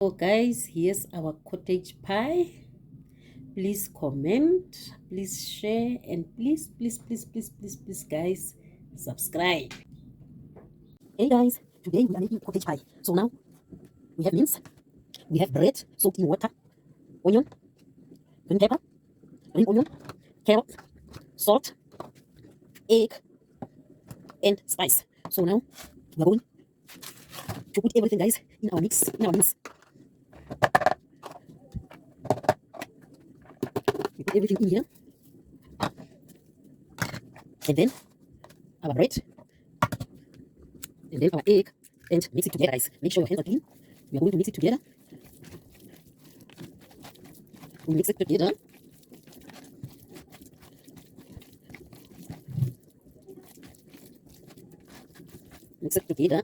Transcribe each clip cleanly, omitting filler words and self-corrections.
So guys, here's our cottage pie. Please comment, please share, and please guys, subscribe. Hey guys, today we are making cottage pie. So now we have mince, we have bread soaked in water, onion, green pepper, green onion, carrot, salt, egg, and spice. So now we are going to put everything guys in our mix. We put everything in here, and then our bread, and then our egg, and mix it together guys. Make sure your hands are clean. We are going to mix it together. We mix it together. Mix it together.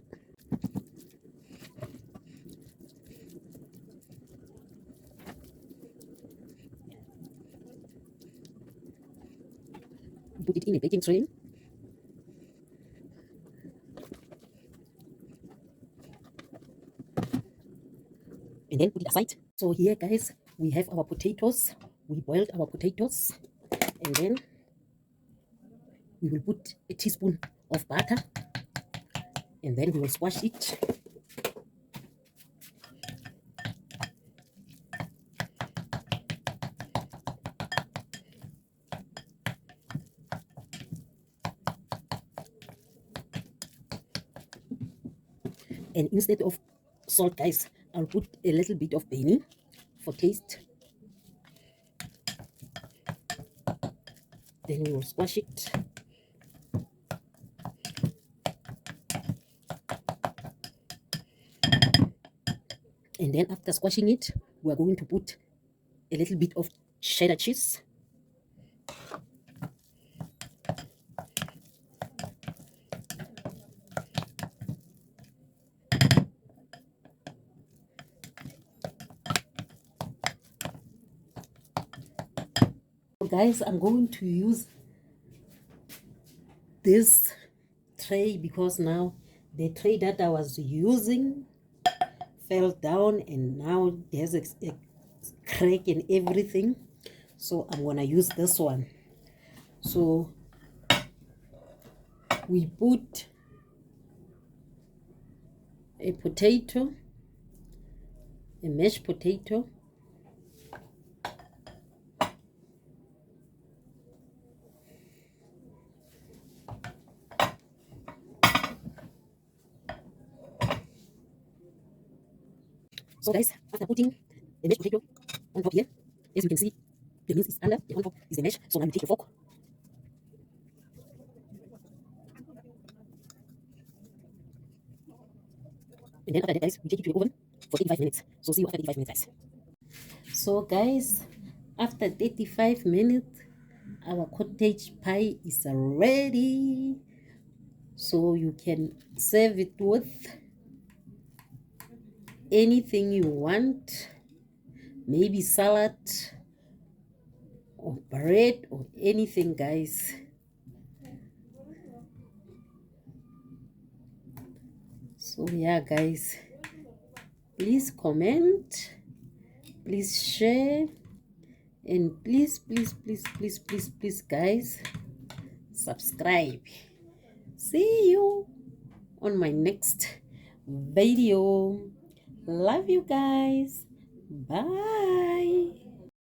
Put it in a baking tray. And then put it aside. So here guys, we have our potatoes. We boiled our potatoes. And then we will put a teaspoon of butter. And then we will squash it. And instead of salt guys, I'll put a little bit of honey for taste. Then we will squash it. And then after squashing it, we are going to put a little bit of cheddar cheese. So guys, I'm going to use this tray because now the tray that I was using fell down and now there's a crack and everything, so I'm gonna use this one. So we put a potato, a mashed potato, so guys, after putting the mashed potato on top here, as you can see, the mince is under, the on top is the mash. So now you take your fork and then after that guys, we take it to the oven for 35 minutes. So see you after 35 minutes guys. So guys, after 35 minutes, our cottage pie is ready. So you can serve it with anything you want, maybe salad or bread or anything guys. So yeah guys, please comment, please share, and please guys, subscribe. See you on my next video. Love you guys. Bye.